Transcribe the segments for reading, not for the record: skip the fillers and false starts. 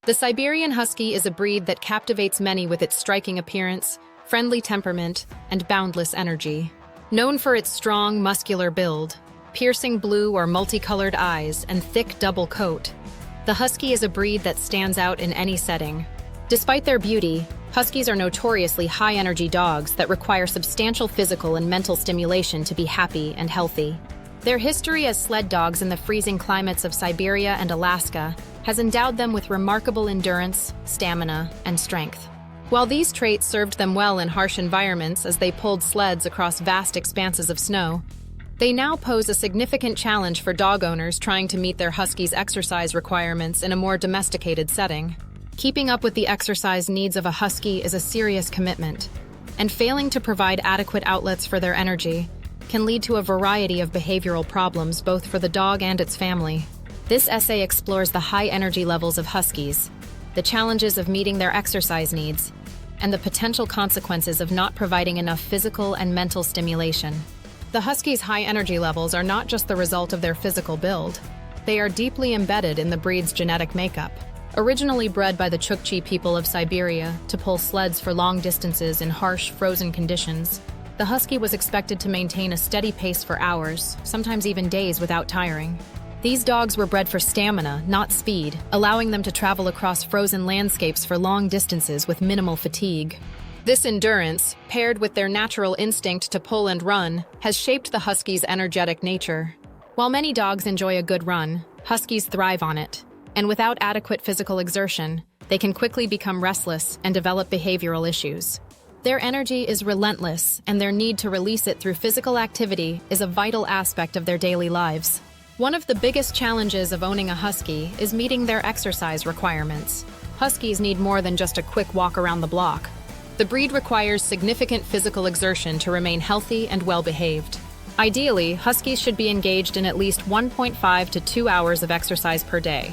The Siberian Husky is a breed that captivates many with its striking appearance, friendly temperament, and boundless energy. Known for its strong, muscular build, piercing blue or multicolored eyes, and thick double coat, the Husky is a breed that stands out in any setting. Despite their beauty, Huskies are notoriously high-energy dogs that require substantial physical and mental stimulation to be happy and healthy. Their history as sled dogs in the freezing climates of Siberia and Alaska has endowed them with remarkable endurance, stamina, and strength. While these traits served them well in harsh environments as they pulled sleds across vast expanses of snow, they now pose a significant challenge for dog owners trying to meet their Huskies' exercise requirements in a more domesticated setting. Keeping up with the exercise needs of a Husky is a serious commitment, and failing to provide adequate outlets for their energy can lead to a variety of behavioral problems both for the dog and its family. This essay explores the high energy levels of Huskies, the challenges of meeting their exercise needs, and the potential consequences of not providing enough physical and mental stimulation. The Huskies' high energy levels are not just the result of their physical build. They are deeply embedded in the breed's genetic makeup. Originally bred by the Chukchi people of Siberia to pull sleds for long distances in harsh, frozen conditions, the Husky was expected to maintain a steady pace for hours, sometimes even days without tiring. These dogs were bred for stamina, not speed, allowing them to travel across frozen landscapes for long distances with minimal fatigue. This endurance, paired with their natural instinct to pull and run, has shaped the Husky's energetic nature. While many dogs enjoy a good run, Huskies thrive on it. And without adequate physical exertion, they can quickly become restless and develop behavioral issues. Their energy is relentless, and their need to release it through physical activity is a vital aspect of their daily lives. One of the biggest challenges of owning a Husky is meeting their exercise requirements. Huskies need more than just a quick walk around the block. The breed requires significant physical exertion to remain healthy and well-behaved. Ideally, Huskies should be engaged in at least 1.5 to 2 hours of exercise per day.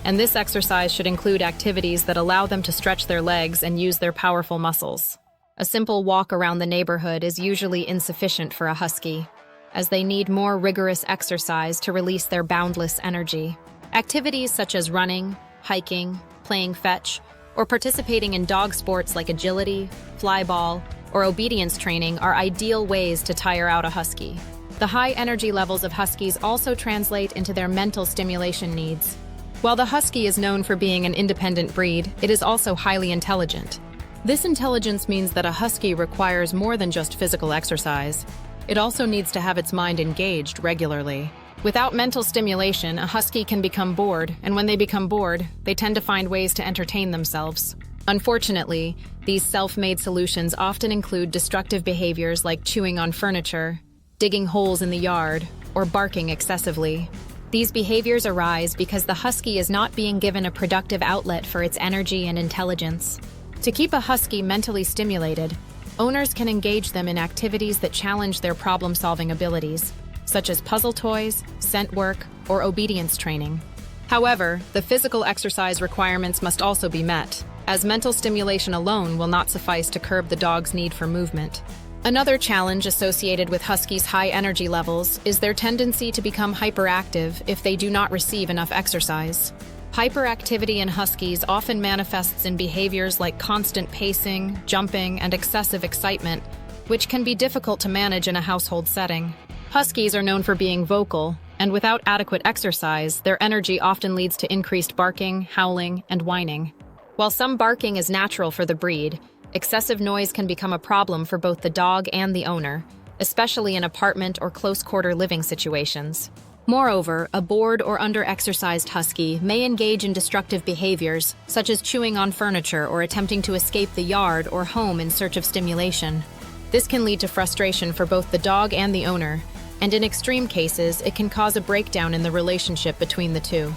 And this exercise should include activities that allow them to stretch their legs and use their powerful muscles. A simple walk around the neighborhood is usually insufficient for a Husky, as they need more rigorous exercise to release their boundless energy. Activities such as running, hiking, playing fetch, or participating in dog sports like agility, flyball, or obedience training are ideal ways to tire out a Husky. The high energy levels of Huskies also translate into their mental stimulation needs. While the Husky is known for being an independent breed, it is also highly intelligent. This intelligence means that a Husky requires more than just physical exercise. It also needs to have its mind engaged regularly. Without mental stimulation, a Husky can become bored, and when they become bored, they tend to find ways to entertain themselves. Unfortunately, these self-made solutions often include destructive behaviors like chewing on furniture, digging holes in the yard, or barking excessively. These behaviors arise because the Husky is not being given a productive outlet for its energy and intelligence. To keep a Husky mentally stimulated, owners can engage them in activities that challenge their problem-solving abilities, such as puzzle toys, scent work, or obedience training. However, the physical exercise requirements must also be met, as mental stimulation alone will not suffice to curb the dog's need for movement. Another challenge associated with Huskies' high energy levels is their tendency to become hyperactive if they do not receive enough exercise. Hyperactivity in Huskies often manifests in behaviors like constant pacing, jumping, and excessive excitement, which can be difficult to manage in a household setting. Huskies are known for being vocal, and without adequate exercise, their energy often leads to increased barking, howling, and whining. While some barking is natural for the breed, excessive noise can become a problem for both the dog and the owner, especially in apartment or close-quarter living situations. Moreover, a bored or under-exercised Husky may engage in destructive behaviors, such as chewing on furniture or attempting to escape the yard or home in search of stimulation. This can lead to frustration for both the dog and the owner, and in extreme cases, it can cause a breakdown in the relationship between the two.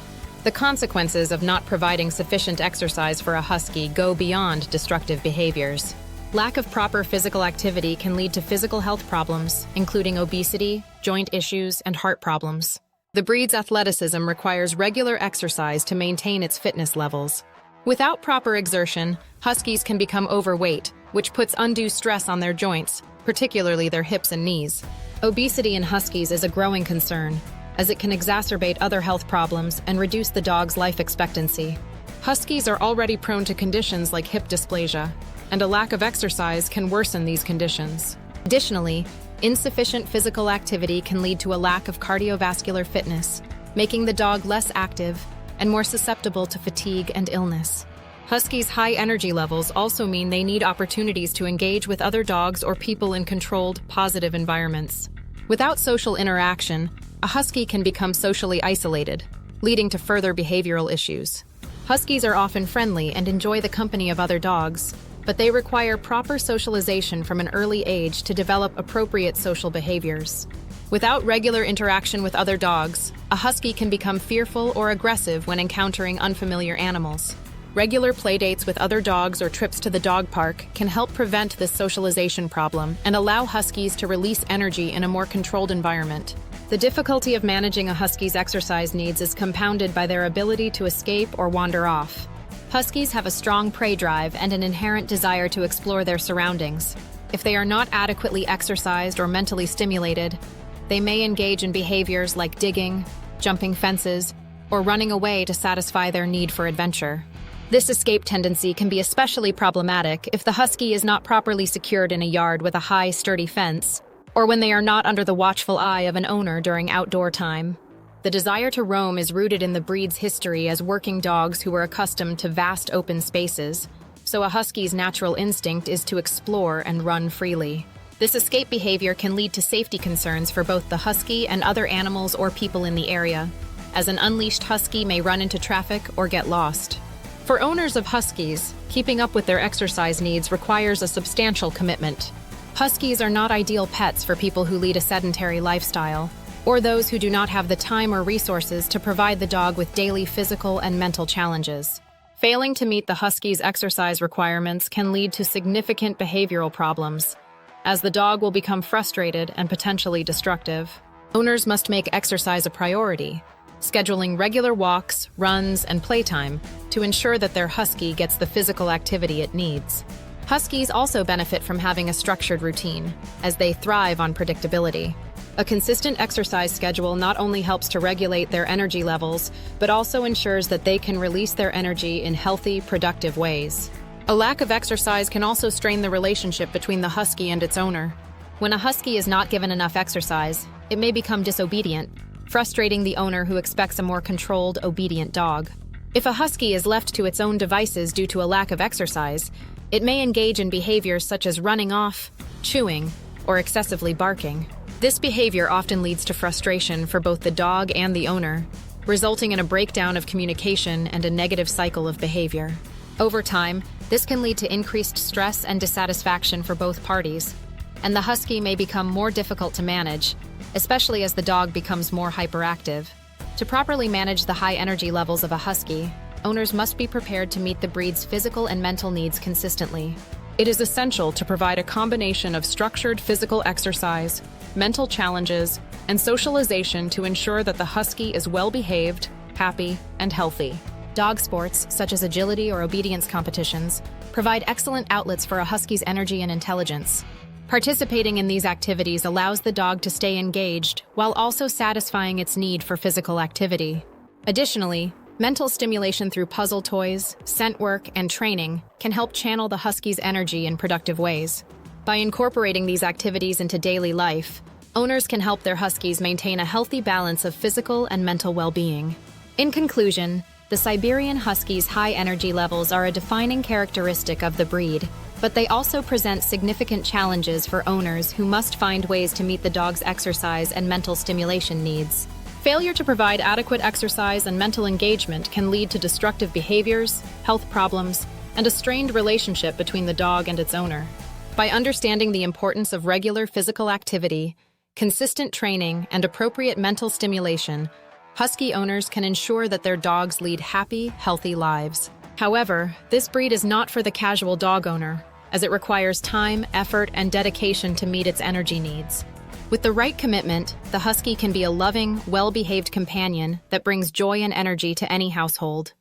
The consequences of not providing sufficient exercise for a Husky go beyond destructive behaviors. Lack of proper physical activity can lead to physical health problems, including obesity, joint issues, and heart problems. The breed's athleticism requires regular exercise to maintain its fitness levels. Without proper exertion, Huskies can become overweight, which puts undue stress on their joints, particularly their hips and knees. Obesity in Huskies is a growing concern, as it can exacerbate other health problems and reduce the dog's life expectancy. Huskies are already prone to conditions like hip dysplasia, and a lack of exercise can worsen these conditions. Additionally, insufficient physical activity can lead to a lack of cardiovascular fitness, making the dog less active and more susceptible to fatigue and illness. Huskies' high energy levels also mean they need opportunities to engage with other dogs or people in controlled, positive environments. Without social interaction, a husky can become socially isolated, leading to further behavioral issues. Huskies are often friendly and enjoy the company of other dogs, but they require proper socialization from an early age to develop appropriate social behaviors. Without regular interaction with other dogs, a husky can become fearful or aggressive when encountering unfamiliar animals. Regular playdates with other dogs or trips to the dog park can help prevent this socialization problem and allow huskies to release energy in a more controlled environment. The difficulty of managing a husky's exercise needs is compounded by their ability to escape or wander off. Huskies have a strong prey drive and an inherent desire to explore their surroundings. If they are not adequately exercised or mentally stimulated, they may engage in behaviors like digging, jumping fences, or running away to satisfy their need for adventure. This escape tendency can be especially problematic if the husky is not properly secured in a yard with a high, sturdy fence, or when they are not under the watchful eye of an owner during outdoor time. The desire to roam is rooted in the breed's history as working dogs who were accustomed to vast open spaces, so a husky's natural instinct is to explore and run freely. This escape behavior can lead to safety concerns for both the husky and other animals or people in the area, as an unleashed husky may run into traffic or get lost. For owners of huskies, keeping up with their exercise needs requires a substantial commitment. Huskies are not ideal pets for people who lead a sedentary lifestyle, or those who do not have the time or resources to provide the dog with daily physical and mental challenges. Failing to meet the husky's exercise requirements can lead to significant behavioral problems, as the dog will become frustrated and potentially destructive. Owners must make exercise a priority, scheduling regular walks, runs, and playtime to ensure that their husky gets the physical activity it needs. Huskies also benefit from having a structured routine, as they thrive on predictability. A consistent exercise schedule not only helps to regulate their energy levels, but also ensures that they can release their energy in healthy, productive ways. A lack of exercise can also strain the relationship between the husky and its owner. When a husky is not given enough exercise, it may become disobedient, frustrating the owner who expects a more controlled, obedient dog. If a husky is left to its own devices due to a lack of exercise, it may engage in behaviors such as running off, chewing, or excessively barking. This behavior often leads to frustration for both the dog and the owner, resulting in a breakdown of communication and a negative cycle of behavior. Over time, this can lead to increased stress and dissatisfaction for both parties, and the husky may become more difficult to manage, especially as the dog becomes more hyperactive. To properly manage the high energy levels of a husky, owners must be prepared to meet the breed's physical and mental needs consistently. It is essential to provide a combination of structured physical exercise, mental challenges, and socialization to ensure that the husky is well-behaved, happy, and healthy. Dog sports, such as agility or obedience competitions, provide excellent outlets for a husky's energy and intelligence. Participating in these activities allows the dog to stay engaged while also satisfying its need for physical activity. Additionally, mental stimulation through puzzle toys, scent work, and training can help channel the husky's energy in productive ways. By incorporating these activities into daily life, owners can help their huskies maintain a healthy balance of physical and mental well-being. In conclusion, the Siberian Husky's high energy levels are a defining characteristic of the breed, but they also present significant challenges for owners who must find ways to meet the dog's exercise and mental stimulation needs. Failure to provide adequate exercise and mental engagement can lead to destructive behaviors, health problems, and a strained relationship between the dog and its owner. By understanding the importance of regular physical activity, consistent training, and appropriate mental stimulation, husky owners can ensure that their dogs lead happy, healthy lives. However, this breed is not for the casual dog owner, as it requires time, effort, and dedication to meet its energy needs. With the right commitment, the husky can be a loving, well-behaved companion that brings joy and energy to any household.